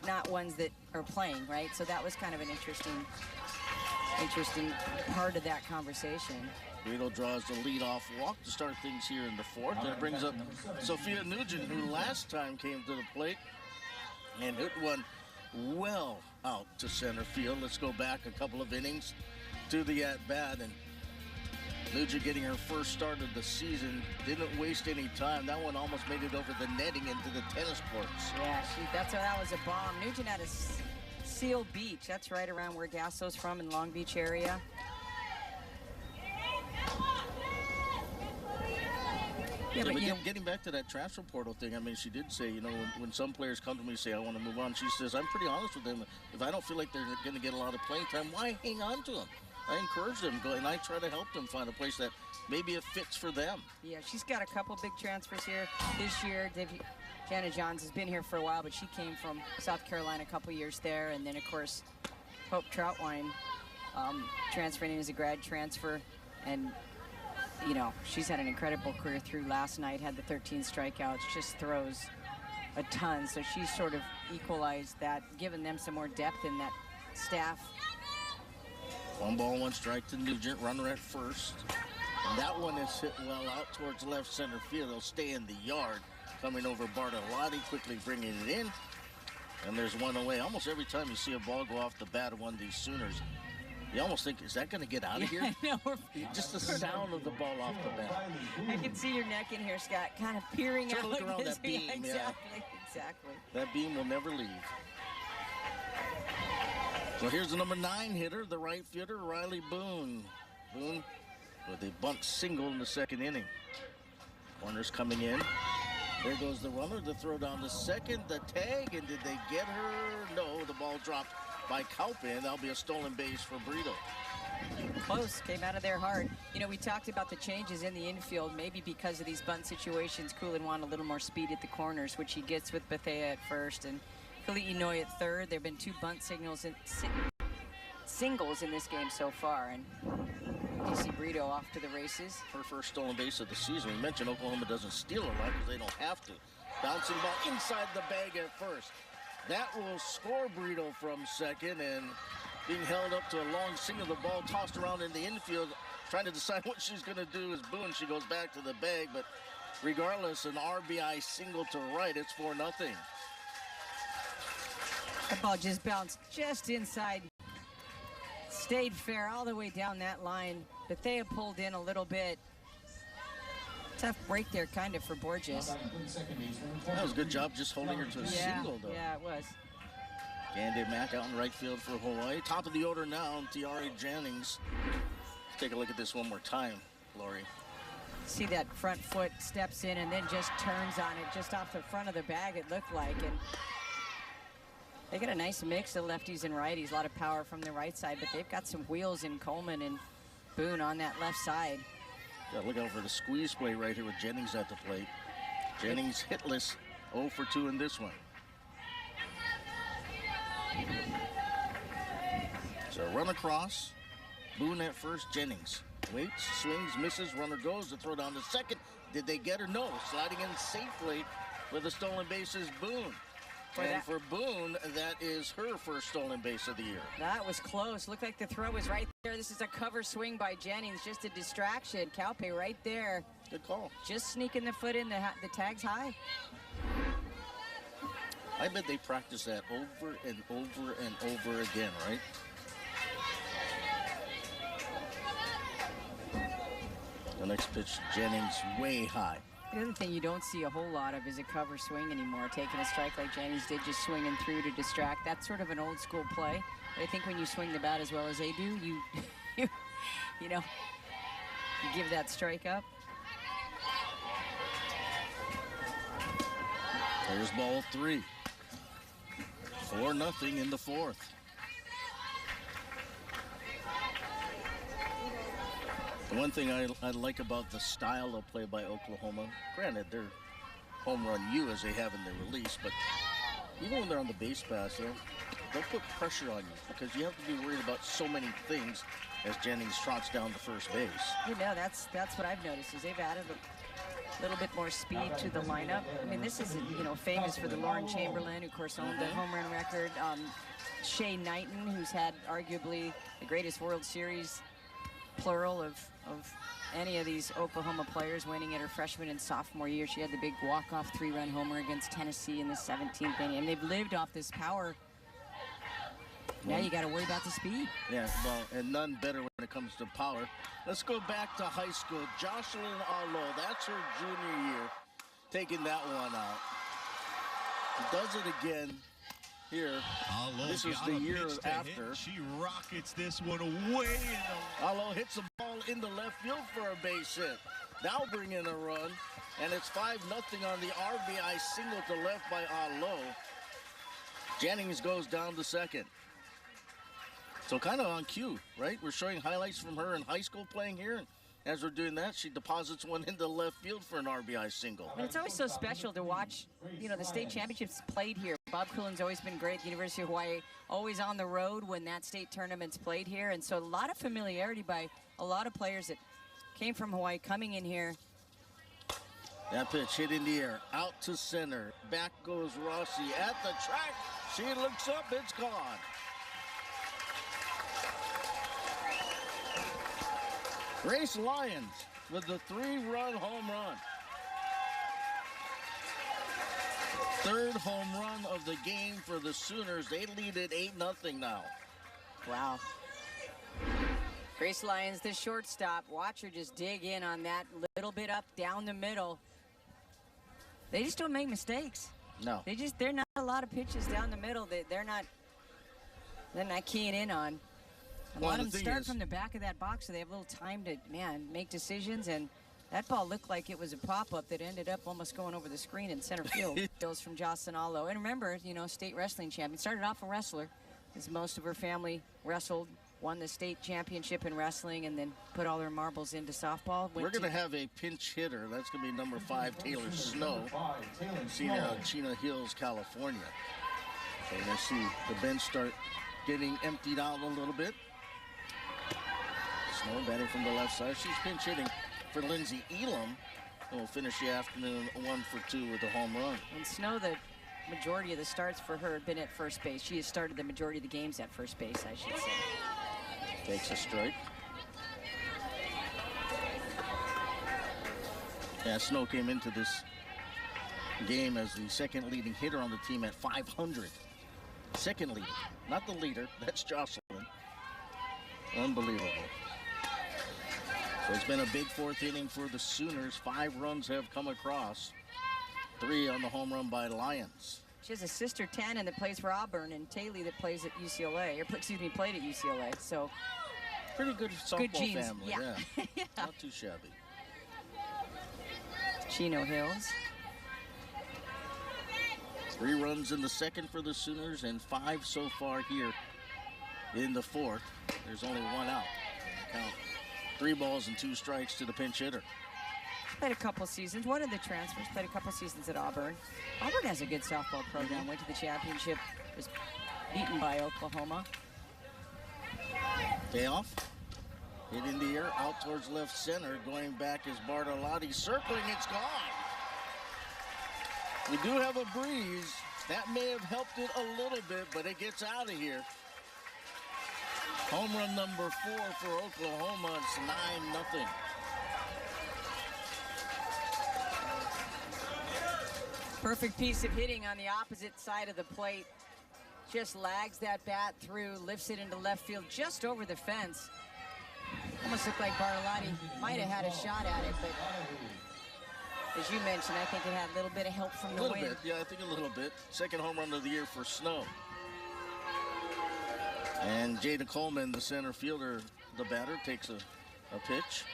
not ones that are playing, right? So that was kind of an interesting part of that conversation. Brito draws the leadoff walk to start things here in the 4th. And it brings up Sophia Nugent, who last time came to the plate and hit one well out to center field. Let's go back a couple of innings to the at-bat, and Nugent getting her first start of the season. Didn't waste any time. That one almost made it over the netting into the tennis courts. Yeah, that was a bomb. Nugent out of Seal Beach. That's right around where Gasso's from, in Long Beach area. Yeah, but getting back to that transfer portal thing, I mean, she did say, you know, when some players come to me and say, I want to move on, she says, I'm pretty honest with them. If I don't feel like they're going to get a lot of playing time, why hang on to them? I encourage them, and I try to help them find a place that maybe it fits for them. Yeah, she's got a couple big transfers here this year. Jana Johns has been here for a while, but she came from South Carolina a couple years there. And then, of course, Hope Troutwine transferring in as a grad transfer. And you know, she's had an incredible career through last night, had the 13 strikeouts, just throws a ton. So she's sort of equalized that, given them some more depth in that staff. 1 ball, 1 strike to Nugent, runner at first. And that one is hit well out towards left center field. They'll stay in the yard. Coming over Bartolotti, quickly bringing it in. And there's one away. Almost every time you see a ball go off the bat of one of these Sooners, you almost think, is that going to get out of here? I know. Just the sound of the ball off the bat. I can see your neck in here, Scott, kind of peering out. Look around that beam. Exactly. That beam will never leave. So here's the number 9 hitter, the right fielder, Riley Boone. Boone with a bunt single in the 2nd inning. Corners coming in. There goes the runner, the throw down to second, the tag, and did they get her? No, the ball dropped by Kaupin. That'll be a stolen base for Brito. Close, came out of there hard. You know, we talked about the changes in the infield, maybe because of these bunt situations. Coolin wanted a little more speed at the corners, which he gets with Bethea at first, and Kali'i Noi at third. There have been 2 bunt singles in this game so far, and you see Brito off to the races. Her first stolen base of the season. We mentioned Oklahoma doesn't steal a lot because they don't have to. Bouncing ball inside the bag at first. That will score Brito from second, and being held up to a long single, the ball tossed around in the infield, trying to decide what she's going to do is Boone. She goes back to the bag, but regardless, an RBI single to right. It's 4-0. That ball just bounced just inside stayed fair all the way down that line. Bethea pulled in a little bit. Tough break there, kind of, for Borges. That was a good job just holding her to a single, though. Yeah, it was. Candy Mack out in right field for Hawaii. Top of the order now, Tiare Jennings. Let's take a look at this one more time, Lori. See that front foot steps in and then just turns on it just off the front of the bag, it looked like. And they got a nice mix of lefties and righties. A lot of power from the right side, but they've got some wheels in Coleman and Boone on that left side. Got to look out for the squeeze play right here with Jennings at the plate. Jennings hitless, 0 for 2 in this one. So run across, Boone at first, Jennings waits, swings, misses, runner goes to throw down to second. Did they get her? No. Sliding in safely with a stolen base is Boone. And for Boone, that is her first stolen base of the year. That was close. Looked like the throw was right there. This is a cover swing by Jennings, just a distraction. Calpe right there. Good call. Just sneaking the foot in, the tag's high. I bet they practice that over and over and over again, right? The next pitch, Jennings way high. The other thing you don't see a whole lot of is a cover swing anymore, taking a strike like Jennings did, just swinging through to distract. That's sort of an old school play. But I think when you swing the bat as well as they do, you know, you give that strike up. There's ball 3. 4-0 in the fourth. The one thing I like about the style of play by Oklahoma, granted they're home run you as they have in their release, but even when they're on the base pass, they'll put pressure on you because you have to be worried about so many things as Jennings trots down to first base. You know, that's what I've noticed is they've added a little bit more speed to the lineup. I mean, this is, you know, famous for the Lauren Chamberlain, who of course owned the home run record. Shea Knighton, who's had arguably the greatest World Series plural of any of these Oklahoma players, winning at her freshman and sophomore year. She had the big walk-off 3-run homer against Tennessee in the 17th inning. And they've lived off this power. Now you got to worry about the speed. Yeah, well, and none better when it comes to power. Let's go back to high school. Jocelyn Arlo, that's her junior year, taking that one out. She does it again here. This is the year after. She rockets this one away. Arlo hits the ball into left field for a base hit. Now bring in a run, and it's 5-0 on the RBI single to left by Arlo. Jennings goes down to second. So kind of on cue, right? We're showing highlights from her in high school playing here. And as we're doing that, she deposits one into left field for an RBI single. And it's always so special to watch, you know, the state championships played here. Bob Coulin's always been great. The University of Hawaii always on the road when that state tournament's played here. And so a lot of familiarity by a lot of players that came from Hawaii coming in here. That pitch hit in the air, out to center. Back goes Rossi at the track. She looks up, it's gone. Grace Lyons with the 3-run home run. Third home run of the game for the Sooners. They lead it 8-0 now. Wow. Grace Lyons, the shortstop. Watch her just dig in on that little bit up down the middle. They just don't make mistakes. No. They're not a lot of pitches down the middle that they're not keying in on. A lot of them start from the back of that box, so they have a little time to, make decisions. And that ball looked like it was a pop-up that ended up almost going over the screen in center field. Goes from Jocelyn Allo. And remember, you know, state wrestling champion. Started off a wrestler, as most of her family wrestled, won the state championship in wrestling, and then put all their marbles into softball. We're going to have a pinch hitter. That's going to be number 5, Taylor Snow. Seen out of Chino Hills, California. So we're going to see the bench start getting emptied out a little bit. Snow batting from the left side. She's pinch hitting for Lindsay Elam, who will finish the afternoon 1 for 2 with a home run. And Snow, the majority of the starts for her have been at first base. She has started the majority of the games at first base, I should say. Takes a strike. Yeah, Snow came into this game as the second leading hitter on the team at 500. Second leader, not the leader. That's Jocelyn. Unbelievable. So it's been a big fourth inning for the Sooners. 5 runs have come across. 3 on the home run by Lyons. She has a sister, Tannen, that plays for Auburn, and Taylor that plays at UCLA, or excuse me, played at UCLA. So Pretty good softball good genes. family. Yeah. Yeah. Not too shabby. Chino Hills. 3 runs in the second for the Sooners and 5 so far here in the fourth. There's only 1 out. Count 3 balls and 2 strikes to the pinch hitter. Played a couple seasons. One of the transfers played a couple seasons at Auburn. Auburn has a good softball program. Went to the championship. Was beaten by Oklahoma. Payoff. Hit in the air, out towards left center. Going back is Bartolotti. Circling, it's gone. We do have a breeze. That may have helped it a little bit, but it gets out of here. Home run number 4 for Oklahoma. It's 9-0. Perfect piece of hitting on the opposite side of the plate. Just lags that bat through, lifts it into left field, just over the fence. Almost looked like Bartolotti might have had a shot at it, but as you mentioned, I think it had a little bit of help from the wind. A little bit, yeah, I think a little bit. Second home run of the year for Snow. And Jada Coleman, the center fielder, the batter, takes a pitch.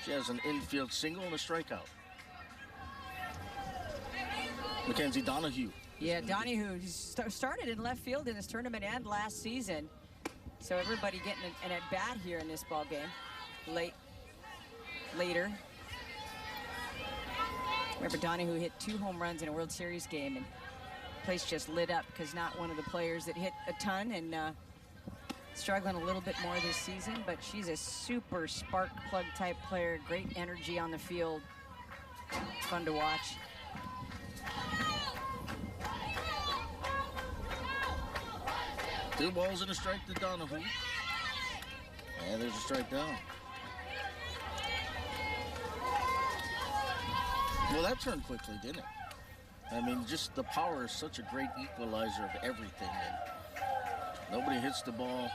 She has an infield single and a strikeout. Mackenzie Donahue. Yeah, Donahue started in left field in this tournament and last season. So everybody getting an at-bat here in this ball game. Later. Remember, Donahue hit 2 home runs in a World Series game, and the place just lit up because not one of the players that hit a ton, and struggling a little bit more this season, but she's a super spark plug type player. Great energy on the field. It's fun to watch. Two balls and a strike to Donahue. And there's a strike down. Well, that turned quickly, didn't it? I mean, just the power is such a great equalizer of everything. And nobody hits the ball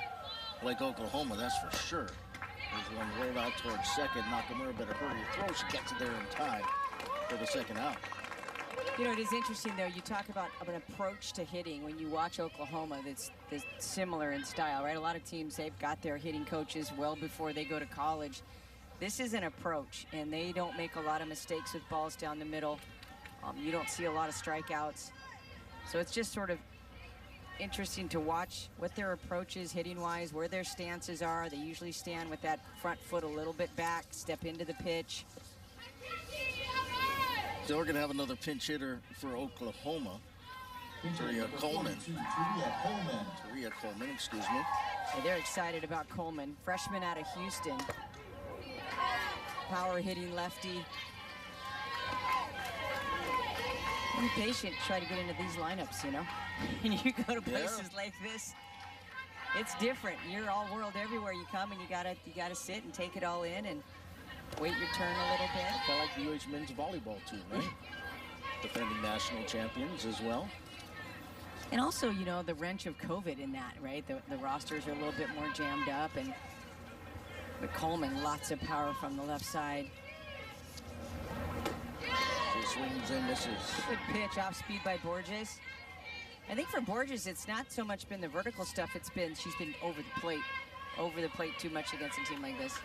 like Oklahoma, that's for sure. There's one rolled out towards second. Nakamura better hurry your throw. She gets it there in time for the second out. You know, it is interesting, though, you talk about an approach to hitting when you watch Oklahoma that's similar in style, right? A lot of teams, they've got their hitting coaches well before they go to college. This is an approach, and they don't make a lot of mistakes with balls down the middle. You don't see a lot of strikeouts. So it's just sort of interesting to watch what their approach is hitting-wise, where their stances are. They usually stand with that front foot a little bit back, step into the pitch. So we're going to have another pinch hitter for Oklahoma. Taria Coleman. Taria Coleman, excuse me. Yeah, they're excited about Coleman, freshman out of Houston. Power hitting lefty. Be patient, try to get into these lineups, you know. And you go to places like this, it's different. You're all world everywhere you come, and you gotta sit and take it all in and wait your turn a little bit. Kind of like the UH men's volleyball team, right? Defending national champions as well. And also, you know, the wrench of COVID in that, right? The rosters are a little bit more jammed up, and but Coleman, lots of power from the left side. She swings and misses. Good pitch, off speed by Borges. I think for Borges, it's not so much been the vertical stuff. She's been over the plate too much against a team like this.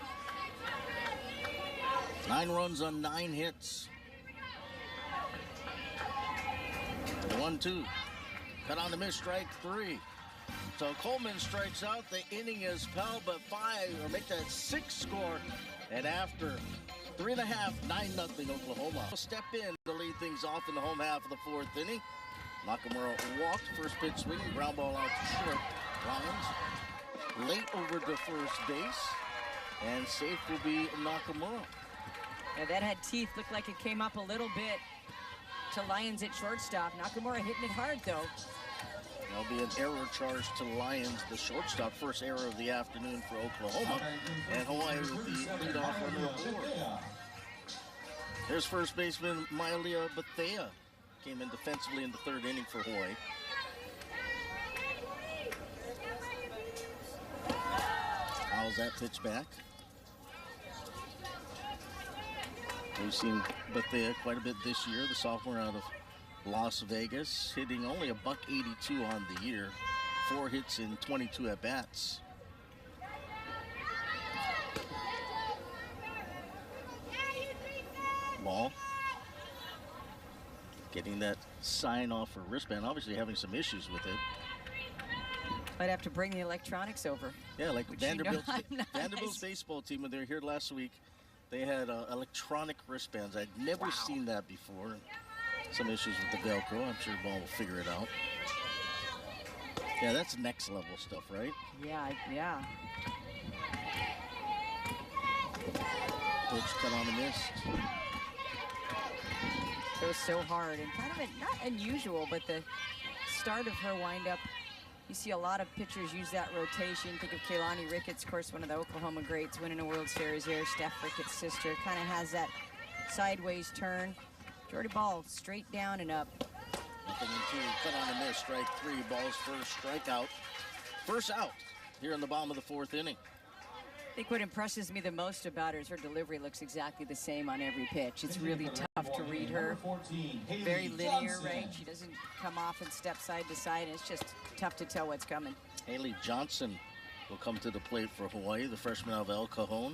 9 runs on 9 hits. 1-2. Cut on the miss, strike 3. So Coleman strikes out. The inning is held, but 5 or make that 6 score. And after 3.5, 9-0 Oklahoma. Step in to lead things off in the home half of the 4th inning. Nakamura walked, first pitch swing, ground ball out to short. Lyons late over to first base, and safe will be Nakamura. Yeah, that had teeth, looked like it came up a little bit to Lyons at shortstop. Nakamura hitting it hard, though. There'll be an error charge to Lyons, the shortstop. First error of the afternoon for Oklahoma. And Hawaii with the leadoff runner aboard. There's first baseman Mailea Bethea. Came in defensively in the 3rd inning for Hawaii. Fouls Fouls that pitch back. We've seen Bethea quite a bit this year, the sophomore out of Las Vegas, hitting only a .182 on the year, 4 hits in 22 at-bats. Ball. Getting that sign off her wristband, obviously having some issues with it. Might have to bring the electronics over. Yeah, like Which you know Vanderbilt's, I'm not. Vanderbilt's baseball team, when they were here last week, they had electronic wristbands. I'd never seen that before. Some issues with the Velcro. I'm sure Ball will figure it out. Yeah, that's next level stuff, right? Yeah, yeah. Pitch cut on the mist. It was so hard and kind of not unusual, but the start of her windup, you see a lot of pitchers use that rotation. Think of Keilani Ricketts, of course, one of the Oklahoma greats, winning a World Series here. Steph Ricketts' sister, kind of has that sideways turn. Jordy Ball straight down and up. Nothing in 2, cut on the mist, strike 3, Ball's first strikeout. First out here in the bottom of the 4th inning. I think what impresses me the most about her is her delivery looks exactly the same on every pitch. It's really tough to read her. Very linear, right? She doesn't come off and step side to side, and it's just tough to tell what's coming. Haley Johnson will come to the plate for Hawaii, the freshman out of El Cajon.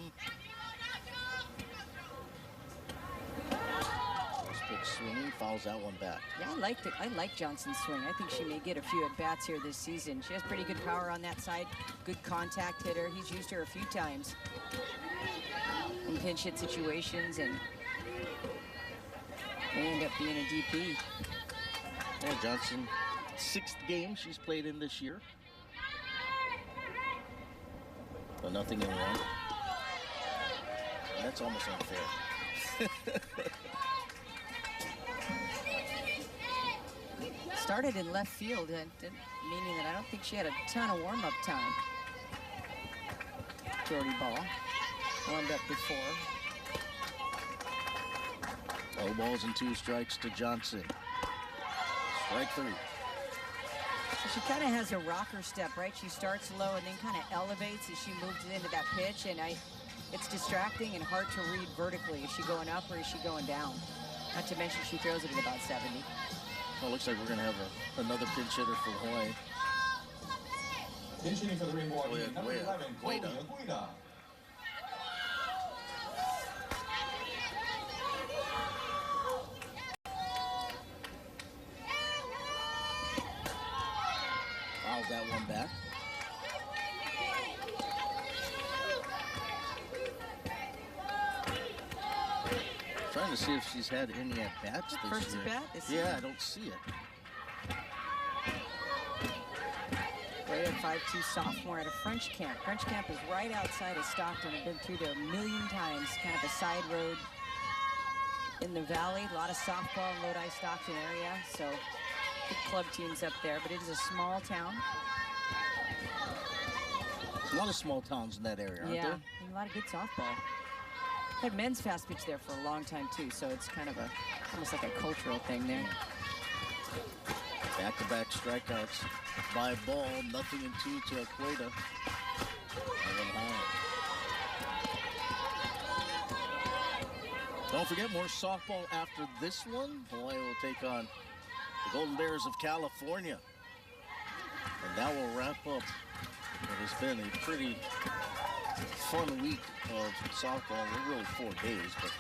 First pitch swinging, fouls that one back. Yeah, I like Johnson's swing. I think she may get a few at-bats here this season. She has pretty good power on that side, good contact hitter. He's used her a few times in pinch hit situations, and they end up being a DP. Yeah, Johnson, 6th game she's played in this year. But nothing in one. That's almost unfair. Started in left field, meaning that I don't think she had a ton of warm-up time. Jordy Ball warmed up before. 0 balls and 2 strikes to Johnson. Strike 3. So she kind of has a rocker step, right? She starts low and then kind of elevates as she moves into that pitch, and it's distracting and hard to read vertically. Is she going up or is she going down? Not to mention she throws it at about 70. Well, looks like we're going to have another pinch hitter for Hawaii. Pinch hitting for the Rainbow team, number 11, Chloe Guida. Aguida. Fouls that one back. Trying to see if she's had any at-bats this First year. at-bat this Yeah, year. I don't see it. Right at 5'2", sophomore at a French camp. French camp is right outside of Stockton. I've been through there a million times. Kind of a side road in the valley. A lot of softball in Lodi, Stockton area. So good club teams up there, but it is a small town. A lot of small towns in that area, aren't Yeah, there? and a lot of good softball. Had men's fast pitch there for a long time too, so it's kind of almost like a cultural thing there. Back-to-back strikeouts by Ball. Nothing in 2 to Agueda. Don't forget, more softball after this one. Hawaii will take on the Golden Bears of California. And that will wrap up what has been a pretty fun week of softball. We're really 4 days, but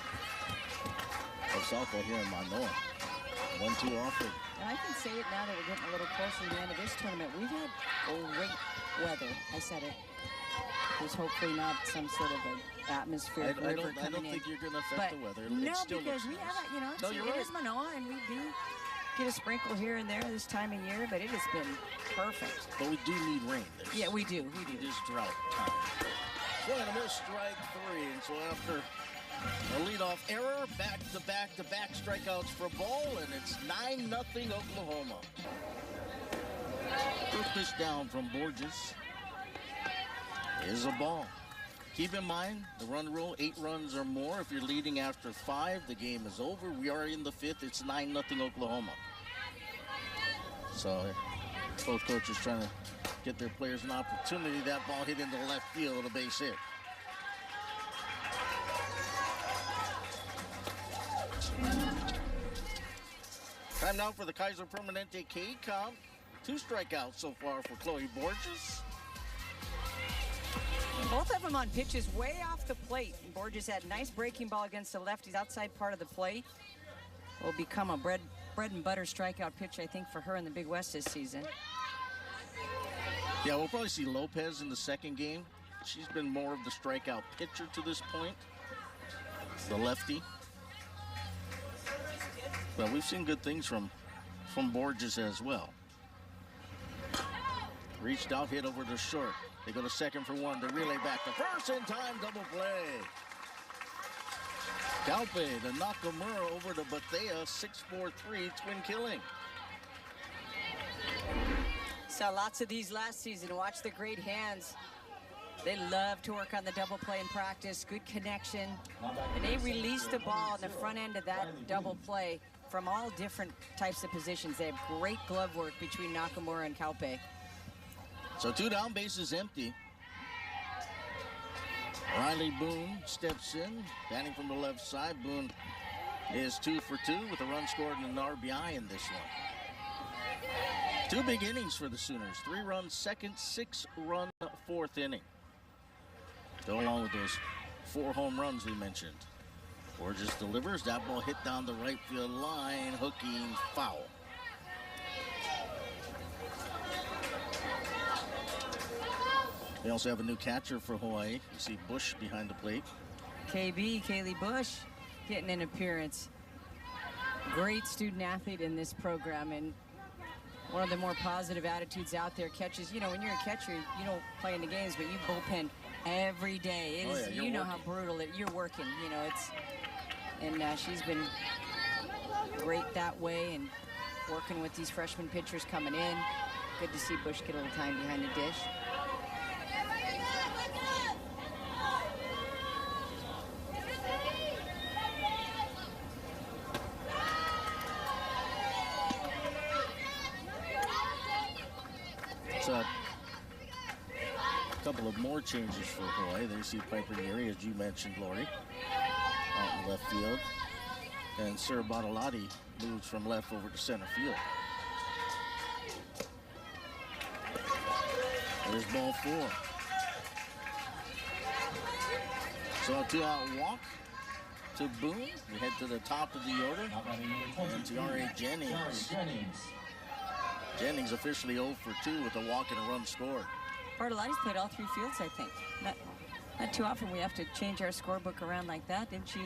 of softball here in Manoa. 1-2 offering. And I can say it now that we're getting a little closer to the end of this tournament. We've had great weather. I said it. There's hopefully not some sort of an atmospheric I river don't coming in. think you're going to affect But the weather. no, It still because looks we nice. have, No, it you're is Manoa, and we do get a sprinkle here and there this time of year, but it has been perfect. But we do need rain. Yeah, we do. It is drought time. Swing and a miss, strike 3. And so after a leadoff error, back-to-back strikeouts for Ball, and it's 9-0 Oklahoma. First pitch down from Borges is a ball. Keep in mind, the run rule, 8 runs or more. If you're leading after 5, the game is over. We are in the 5th. It's 9-0 Oklahoma. So both coaches trying to get their players an opportunity. That ball hit into left field, a base hit. Time now for the Kaiser Permanente K count. 2 strikeouts so far for Chloe Borges. Both of them on pitches way off the plate. Borges had nice breaking ball against the lefties outside part of the plate. Will become a bread and butter strikeout pitch, I think, for her in the Big West this season. Yeah, we'll probably see Lopez in the second game. She's been more of the strikeout pitcher to this point, the lefty. But we've seen good things from Borges as well. Reached out, hit over to short. They go to second for 1. The relay back to first in time, double play. Calpe to Nakamura over to Bethea, 6-4-3, twin killing. Saw lots of these last season. Watch the great hands. They love to work on the double play in practice. Good connection. And they release the ball on the front end of that double play from all different types of positions. They have great glove work between Nakamura and Calpe. So 2 down, bases empty. Riley Boone steps in, batting from the left side. Boone is 2 for 2 with a run scored and an RBI in this one. 2 big innings for the Sooners. 3 runs second, 6-run fourth inning. Go along with those 4 home runs we mentioned. Borges delivers. That ball hit down the right field line, hooking foul. They also have a new catcher for Hawaii. You see Bush behind the plate. KB, Kaylee Bush, getting an appearance. Great student athlete in this program, and one of the more positive attitudes out there. Catches, you know, when you're a catcher, you don't play in the games, but you bullpen every day. It is, you know how brutal you're working. You know, it's, and she's been great that way, and working with these freshman pitchers coming in. Good to see Bush get a little time behind the dish. A couple of more changes for Hawaii. They see Piper Neary, as you mentioned, Lori, out in left field. And Sarah Bartolotti moves from left over to center field. There's ball 4. So a 2-out walk to Boone. We head to the top of the order. And Tiare Jennings. Jennings officially 0 for 2 with a walk and a run scored. Bartolotti's played all 3 fields, I think. Not too often we have to change our scorebook around like that. Didn't she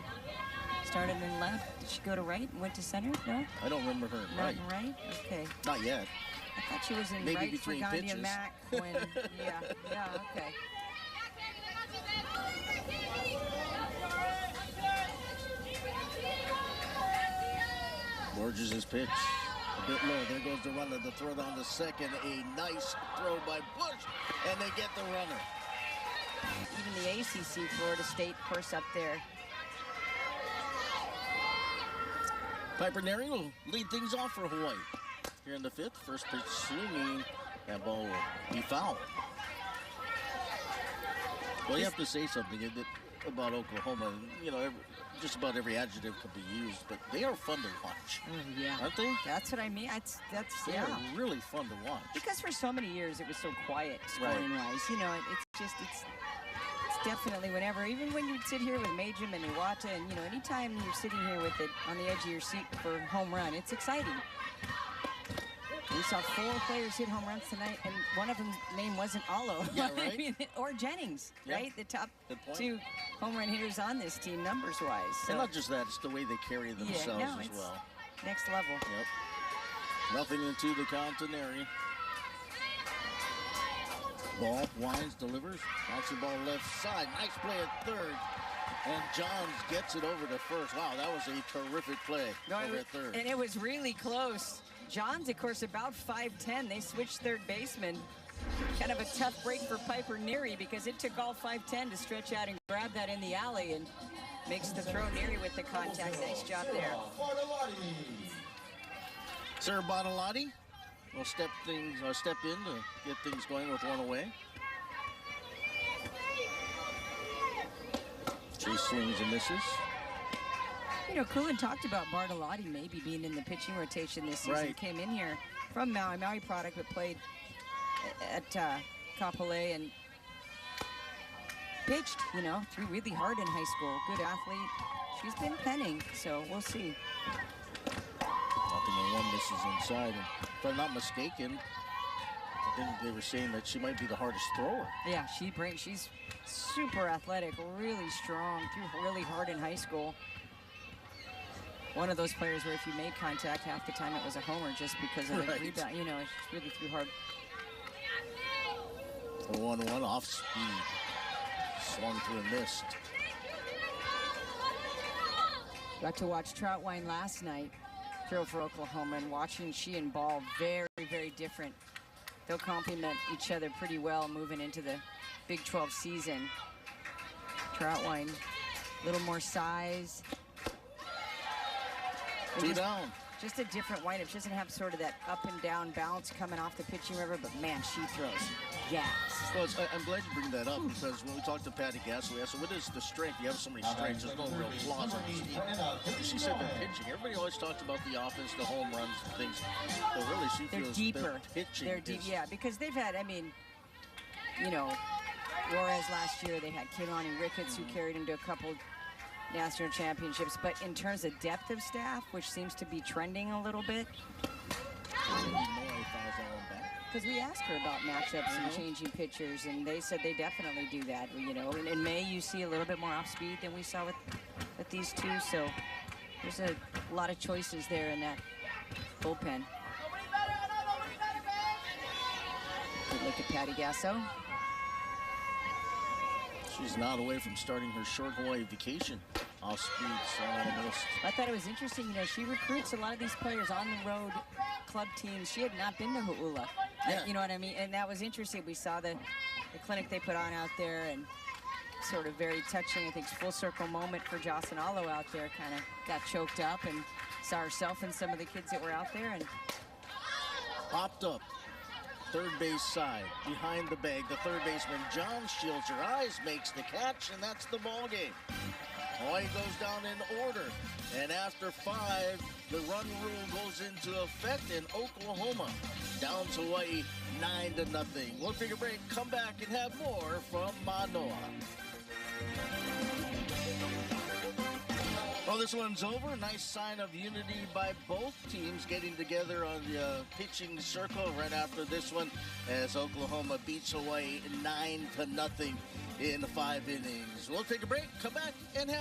start in left? Did she go to right and went to center? No? I don't remember her in Not right. in right? Okay. Not yet. I thought she was in Maybe right for between Gandia pitches. Mack when, yeah, okay. Borges' pitch. A bit low. There goes the runner. The throw down to second. A nice throw by Bush. And they get the runner. Even the ACC Florida State course up there. Piper Neary will lead things off for Hawaii. Here in the 5th. First pitch swinging. That ball will be foul. Well, you have to say something about Oklahoma. You know, just about every adjective could be used, but they are fun to watch. Oh, yeah. Aren't they? That's what I mean. They are really fun to watch. Because for so many years it was so quiet scoring-wise. You know, it's definitely whenever, even when you'd sit here with Majum and Iwata, and, you know, anytime you're sitting here with it on the edge of your seat for home run, it's exciting. We saw 4 players hit home runs tonight, and one of them's name wasn't Allo. Yeah, right? I mean, or Jennings, Yeah. right? The top Good point. 2 home run hitters on this team, numbers-wise. So, And not just that, it's the way they carry themselves no, as it's well. next level. Yep. Nothing into the count to Neary. Ball, winds, delivers. Bouncing ball left side. Nice play at third. And Johns gets it over to first. Wow, that was a terrific play over at third. And it was really close. Johns, of course, about 5'10". They switched third baseman. Kind of a tough break for Piper Neary because it took all 5'10" to stretch out and grab that in the alley, and makes the throw. Neary with the contact. Nice job there. Sarah Bartolotti will step in to get things going with one away. She swings and misses. You know, Kulin talked about Bartolotti maybe being in the pitching rotation this season. Right. Came in here from Maui product, but played at Kapolei and pitched, you know, threw really hard in high school. Good athlete. She's been penning, so we'll see. Nothing and one misses inside. And if I'm not mistaken, I think they were saying that she might be the hardest thrower. Yeah, she's super athletic, really strong, threw really hard in high school. One of those players where if you made contact, half the time it was a homer just because of the Right. rebound. You know, she really threw hard. The 1-1 off speed. Swung through and missed. Got to watch Troutwine last night throw for Oklahoma, and watching she and Ball very, very different. They'll complement each other pretty well moving into the Big 12 season. Troutwine, a little more size. And Two down. Just a different windup. She doesn't have sort of that up and down bounce coming off the pitching river, but man, she throws gas. Well, I'm glad you bring that up because when we talked to Patty Gasso, we asked her, what is the strength? You have so many strengths. There's no real flaws on the team. She said the pitching. Everybody always talks about the offense, the home runs, and things. But really, she They're feels deeper. their pitching They're deep, is- yeah, because they've had, I mean, you know, Juarez last year, they had Kehlani Ricketts who carried him to a couple national championships. But in terms of depth of staff, which seems to be trending a little bit, because we asked her about matchups and changing pitchers, and they said they definitely do that. You know, in May you see a little bit more off speed than we saw with these two. So there's a lot of choices there in that bullpen. Good look at Patty Gasso. She's not away from starting her short Hawaii vacation. Off speed, so not a miss. I thought it was interesting, you know, she recruits a lot of these players on the road club teams. She had not been to Hau'ula. Yeah. You know what I mean? And that was interesting. We saw the clinic they put on out there, and sort of very touching. I think full circle moment for Jocelyn Allo out there. Kind of got choked up and saw herself and some of the kids that were out there. And Popped up. Third base side, behind the bag. The third baseman, John, shields her eyes, makes the catch, and that's the ball game. Hawaii goes down in order, and after 5, the run rule goes into effect, and Oklahoma down to Hawaii 9-0. We'll take a break, come back, and have more from Manoa. Well, this one's over. Nice sign of unity by both teams getting together on the pitching circle right after this one as Oklahoma beats Hawaii 9-0 in 5 innings. We'll take a break, come back, and have